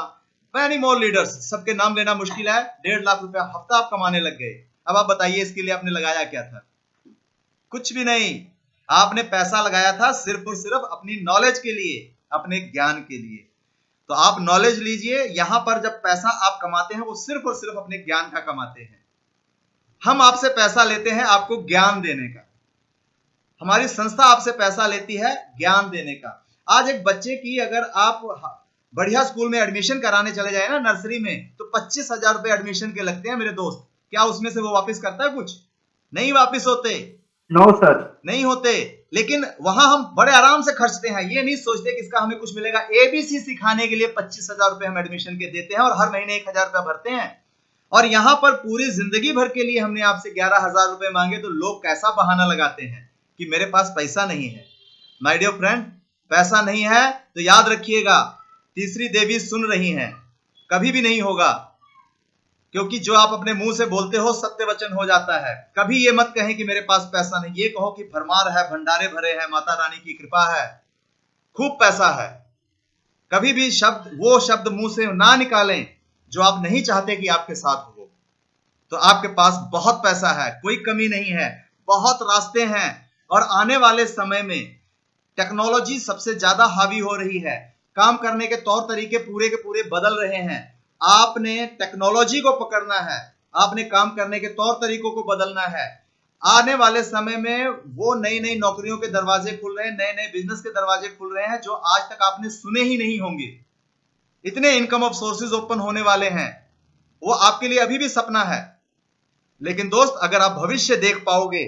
मैनी मोर लीडर्स, सबके नाम लेना मुश्किल है, 1.5 लाख रुपया हफ्ता आप कमाने लग गए। अब आप बताइए इसके लिए आपने लगाया क्या था? कुछ भी नहीं। आपने पैसा लगाया था सिर्फ और सिर्फ अपनी नॉलेज के लिए, अपने ज्ञान के लिए। तो आप नॉलेज लीजिए। यहां पर जब पैसा आप कमाते हैं वो सिर्फ और सिर्फ अपने ज्ञान का कमाते हैं। हम आपसे पैसा लेते हैं आपको ज्ञान देने का। हमारी संस्था आपसे पैसा लेती है ज्ञान देने का। आज एक बच्चे की अगर आप बढ़िया स्कूल में एडमिशन कराने चले जाए ना, नर्सरी में, तो 25,000 रुपए एडमिशन के लगते हैं मेरे दोस्त। क्या उसमें से वो वापस करता है? कुछ नहीं वापस होते। नो सर, नहीं होते। लेकिन वहां हम बड़े आराम से खर्चते हैं, ये नहीं सोचते कि इसका हमें कुछ मिलेगा। एबीसी सिखाने के लिए 25,000 रुपए हम एडमिशन के देते हैं और हर महीने 1,000 रुपया भरते हैं। और यहां पर पूरी जिंदगी भर के लिए हमने आपसे 11,000 रुपए मांगे तो लोग कैसा बहाना लगाते हैं कि मेरे पास पैसा नहीं है। माय डियर फ्रेंड, पैसा नहीं है तो याद रखिएगा, तीसरी देवी सुन रही हैं, कभी भी नहीं होगा। क्योंकि जो आप अपने मुंह से बोलते हो सत्य वचन हो जाता है। कभी ये मत कहें कि मेरे पास पैसा नहीं, ये कहो कि भरमार है, भंडारे भरे हैं, माता रानी की कृपा है, खूब पैसा है। कभी भी वो शब्द मुंह से ना निकालें जो आप नहीं चाहते कि आपके साथ हो। तो आपके पास बहुत पैसा है, कोई कमी नहीं है, बहुत रास्ते हैं। और आने वाले समय में टेक्नोलॉजी सबसे ज्यादा हावी हो रही है, काम करने के तौर तरीके पूरे के पूरे बदल रहे हैं। आपने टेक्नोलॉजी को पकड़ना है, आपने काम करने के तौर तरीकों को बदलना है। आने वाले समय में वो नई नई नौकरियों के दरवाजे खुल रहे हैं, नए नए बिजनेस के दरवाजे खुल रहे हैं जो आज तक आपने सुने ही नहीं होंगे। इतने इनकम ऑफ सोर्सेज ओपन होने वाले हैं, वो आपके लिए अभी भी सपना है। लेकिन दोस्त, अगर आप भविष्य देख पाओगे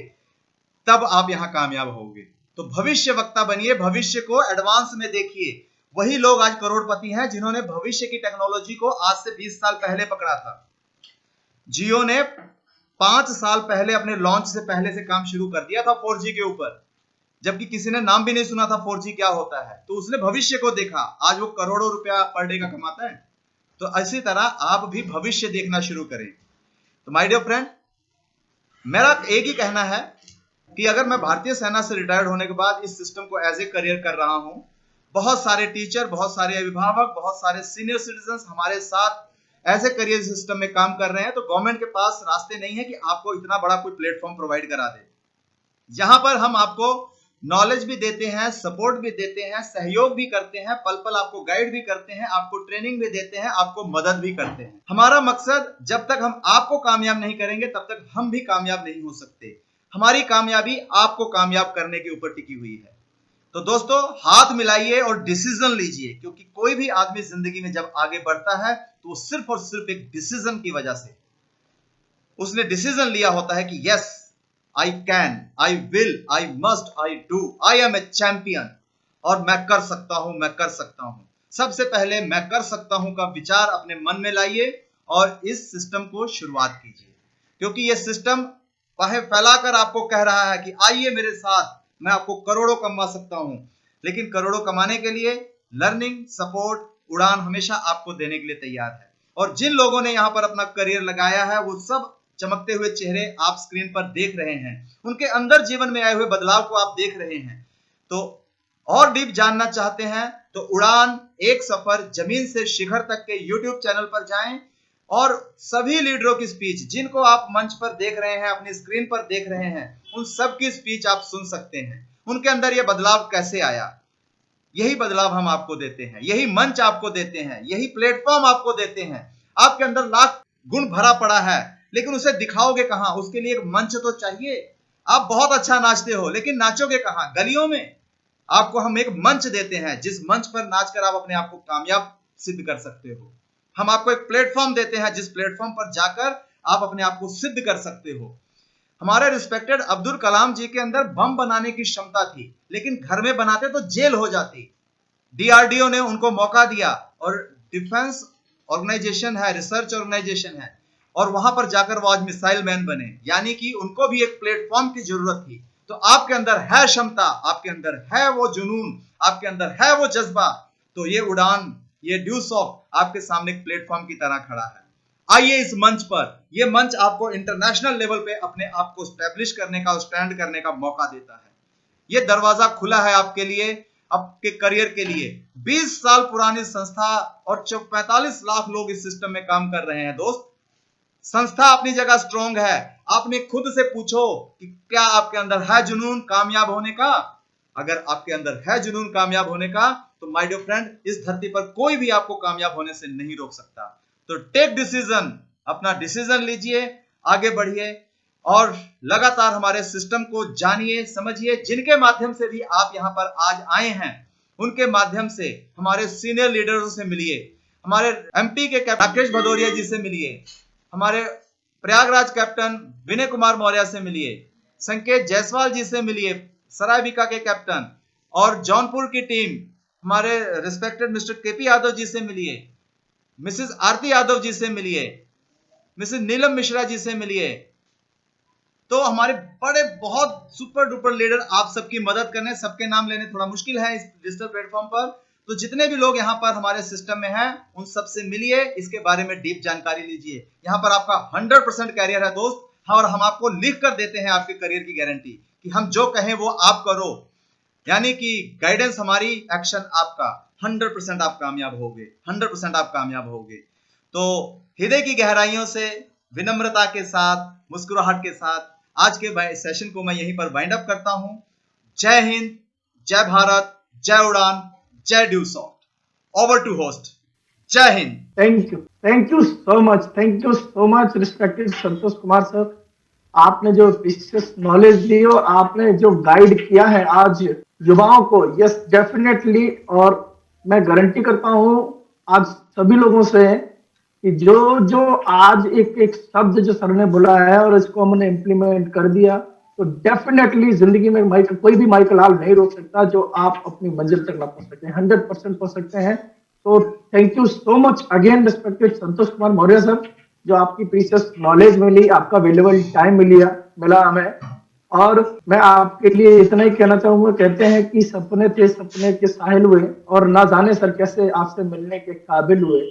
तब आप यहां कामयाब होगे। तो भविष्य वक्ता बनिए, भविष्य को एडवांस में देखिए। वही लोग आज करोड़पति हैं जिन्होंने भविष्य की टेक्नोलॉजी को आज से 20 साल पहले पकड़ा था। जियो ने 5 साल पहले अपने लॉन्च से पहले से काम शुरू कर दिया था 4G के ऊपर, जबकि किसी ने नाम भी नहीं सुना था 4G क्या होता है। तो उसने भविष्य को देखा, आज वो करोड़ों रुपया पर डे का कमाता है। तो इसी तरह आप भी भविष्य देखना शुरू करें। तो माय डियर फ्रेंड, मेरा एक ही कहना है कि अगर मैं भारतीय सेना से रिटायर्ड होने के बाद इस सिस्टम को एज ए करियर कर रहा हूं, बहुत सारे टीचर, बहुत सारे अभिभावक, बहुत सारे सीनियर सिटीजन हमारे साथ एज ए करियर सिस्टम में काम कर रहे हैं, तो गवर्नमेंट के पास रास्ते नहीं है कि आपको इतना बड़ा कोई प्लेटफॉर्म प्रोवाइड करा दे। यहां पर हम आपको नॉलेज भी देते हैं, सपोर्ट भी देते हैं, सहयोग भी करते हैं, पल पल आपको गाइड भी करते हैं, आपको ट्रेनिंग भी देते हैं, आपको मदद भी करते हैं। हमारा मकसद, जब तक हम आपको कामयाब नहीं करेंगे तब तक हम भी कामयाब नहीं हो सकते। हमारी कामयाबी आपको कामयाब करने के ऊपर टिकी हुई है। तो दोस्तों, हाथ मिलाइए और डिसीजन लीजिए, क्योंकि कोई भी आदमी जिंदगी में जब आगे बढ़ता है तो सिर्फ और सिर्फ एक डिसीजन की वजह से, उसने डिसीजन लिया होता है कि yes, I can, I will, I must, I do, I am a champion, और मैं कर सकता हूं, मैं कर सकता हूं। सबसे पहले मैं कर सकता हूं का विचार अपने मन में लाइए और इस सिस्टम को शुरुआत कीजिए, क्योंकि यह सिस्टम बाहें फैलाकर आपको कह रहा है कि आइए मेरे साथ, मैं आपको करोड़ों कमा सकता हूं। लेकिन करोड़ों कमाने के लिए लर्निंग, सपोर्ट, उड़ान हमेशा आपको देने के लिए तैयार है। और जिन लोगों ने यहां पर अपना करियर लगाया है, वो सब चमकते हुए चेहरे आप स्क्रीन पर देख रहे हैं, उनके अंदर जीवन में आए हुए बदलाव को आप देख रहे हैं। तो और डीप जानना चाहते हैं तो उड़ान एक सफर जमीन से शिखर तक के यूट्यूब चैनल पर जाएं और सभी लीडरों की स्पीच, जिनको आप मंच पर देख रहे हैं, अपनी स्क्रीन पर देख रहे हैं, उन सब की स्पीच आप सुन सकते हैं। उनके अंदर यह बदलाव कैसे आया, यही बदलाव हम आपको देते हैं, यही मंच आपको देते हैं, यही प्लेटफॉर्म आपको देते हैं। आपके अंदर लाख गुण भरा पड़ा है, लेकिन उसे दिखाओगे कहां? उसके लिए एक मंच तो चाहिए। आप बहुत अच्छा नाचते हो, लेकिन नाचोगे कहां? गलियों में। आपको हम एक मंच देते हैं, जिस मंच पर नाचकर आप अपने आप को कामयाब सिद्ध कर सकते हो। हम आपको एक प्लेटफॉर्म देते हैं, जिस प्लेटफॉर्म पर जाकर आप अपने आप को सिद्ध कर सकते हो। हमारे रिस्पेक्टेड अब्दुल कलाम जी के अंदर बम बनाने की क्षमता थी, लेकिन घर में बनाते तो जेल हो जाती। डीआरडीओ ने उनको मौका दिया, और डिफेंस ऑर्गेनाइजेशन है, रिसर्च ऑर्गेनाइजेशन है, और वहां पर जाकर वो आज मिसाइल मैन बने। यानी कि उनको भी एक प्लेटफॉर्म की जरूरत थी। तो आपके अंदर है क्षमता, आपके अंदर है वो जुनून, आपके अंदर है वो जज्बा, तो ये उड़ान, ये ड्यूसॉफ्ट आपके सामने एक प्लेटफॉर्म की तरह खड़ा है। आइए इस मंच पर। यह मंच आपको इंटरनेशनल लेवल पे अपने आप को स्टैब्लिश करने का, स्टैंड करने का मौका देता है। यह दरवाजा खुला है आपके लिए, आपके करियर के लिए। 20 साल पुरानी संस्था और 45 लाख लोग इस सिस्टम में काम कर रहे हैं। दोस्त, संस्था अपनी जगह स्ट्रॉन्ग है। आपने खुद से पूछो कि क्या आपके अंदर है जुनून कामयाब होने का। अगर आपके अंदर है जुनून कामयाब होने का, तो माय डियर फ्रेंड, इस धरती पर कोई भी आपको कामयाब होने से नहीं रोक सकता। तो टेक डिसीजन, अपना डिसीजन लीजिए, आगे बढ़िए और लगातार हमारे सिस्टम को जानिए, समझिए। जिनके माध्यम से भी आप यहां पर आज आए हैं, उनके माध्यम से हमारे सीनियर लीडर्स से मिलिए। हमारे एमपी के कैप्टन राकेश भदौरिया जी से मिलिए, हमारे प्रयागराज कैप्टन विनय कुमार मौर्य से मिलिए, संकेत जायसवाल जी से मिलिए, सरायबिका के कैप्टन, और जौनपुर की टीम हमारे respected mister KP Yadav ji से मिलिए, मिसेस आरती यादव जी से मिलिए, मिसेस नीलम मिश्रा जी से मिलिए। तो हमारे बड़े बहुत सुपर डुपर लीडर आप सबकी मदद करने, सबके नाम लेने थोड़ा मुश्किल है इस डिजिटल प्लेटफॉर्म पर। तो जितने भी लोग यहाँ पर हमारे सिस्टम में हैं, उन सबसे मिलिए, इसके बारे में डीप जानकारी लीजिए। यहाँ पर आपका 100% कैरियर है दोस्त, और हम आपको लिख कर देते हैं आपके करियर की गारंटी कि हम जो कहें वो आप करो। यानी कि गाइडेंस हमारी, एक्शन आपका। 100% आप कामयाब होगे, 100% आप कामयाब होगे। तो हृदय की गहराइयों से, विनम्रता के साथ, मुस्कुराहट के साथ आज के सेशन को मैं यहीं पर वाइंड अप करता हूं। जय हिंद, जय भारत, जय उड़ान, जय ड्यूसॉफ्ट। Over to host. जय हिंद। Thank you so much respected Santosh Kumar sir. आपने जो प्रीशियस नॉलेज दी और आपने जो गाइड किया है आज युवाओं को, यस डेफिनेटली, और मैं गारंटी करता हूं आज सभी लोगों से कि जो आज एक शब्द जो सर ने बोला है और इसको हमने इम्प्लीमेंट कर दिया, तो डेफिनेटली जिंदगी में कोई भी माइकल हाल नहीं रोक सकता जो आप अपनी मंजिल तक ना पहुंच सकते हैं, 100% पहुंच सकते हैं। तो thank you so much again respected Santosh Kumar Maurya sir, जो आपकी प्रीशियस नॉलेज मिली, आपका वेल्युएबल टाइम मिला हमें। और मैं आपके लिए इतना ही कहना चाहूंगा, कहते हैं कि सपने थे सपने के साहिल हुए, और ना जाने सर कैसे आपसे मिलने के काबिल हुए।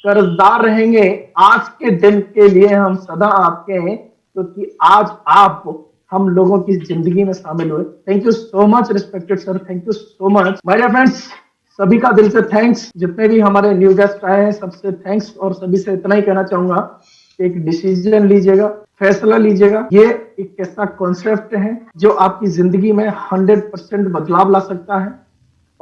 कर्जदार रहेंगे आज के दिन के लिए हम सदा आपके हैं, क्योंकि आज आप हम लोगों की जिंदगी में शामिल हुए। Thank you so much respected sir, thank you so much my dear friends. सभी का दिल से थैंक्स, जितने भी हमारे न्यू गेस्ट आए हैं सबसे थैंक्स, और सभी से इतना ही कहना चाहूंगा, एक डिसीजन लीजिएगा, फैसला लीजिएगा। ये एक ऐसा कॉन्सेप्ट है जो आपकी जिंदगी में 100% बदलाव ला सकता है।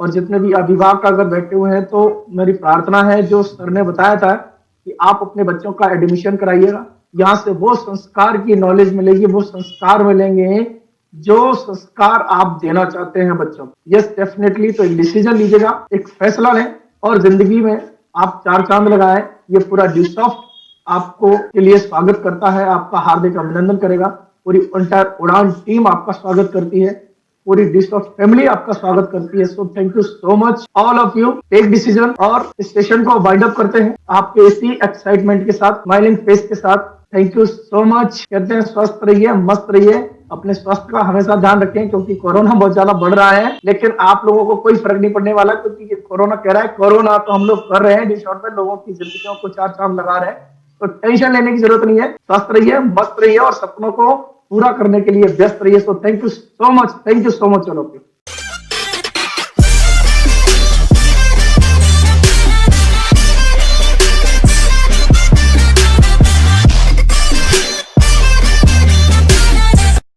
और जितने भी अभिभावक अगर बैठे हुए हैं तो मेरी प्रार्थना है, जो सर ने बताया था कि आप अपने बच्चों का एडमिशन कराइएगा, यहाँ से वो संस्कार की नॉलेज मिलेगी, वो संस्कार मिलेंगे जो संस्कार आप देना चाहते हैं बच्चों को। यस डेफिनेटली, तो एक डिसीजन लीजिएगा, एक फैसला लें और जिंदगी में आप चार चांद लगाएं। ये पूरा ड्यूसॉफ्ट आपको के लिए स्वागत करता है, आपका हार्दिक अभिनंदन करेगा। पूरी एंटायर उड़ान टीम आपका स्वागत करती है, पूरी ड्यूसॉफ्ट फैमिली आपका स्वागत करती है। So thank you so much all of you. Take decision और सेशन को वाइंड अप करते हैं आपके इसी एक्साइटमेंट के साथ, स्माइलिंग फेस के साथ। Thank you so much. कहते हैं स्वस्थ रहिए, मस्त रहिए, अपने स्वास्थ्य का हमेशा ध्यान रखें, क्योंकि कोरोना बहुत ज्यादा बढ़ रहा है, लेकिन आप लोगों को कोई फर्क नहीं पड़ने वाला, क्योंकि कोरोना कह रहा है कोरोना, तो हम लोग कर रहे हैं डिशॉर्ट में, लोगों की जिंदगियों को चार चांद लगा रहे हैं। तो टेंशन लेने की जरूरत नहीं है, स्वस्थ रहिए, मस्त रहिए और सपनों को पूरा करने के लिए व्यस्त रहिए। सो thank you so much, thank you so much all of you.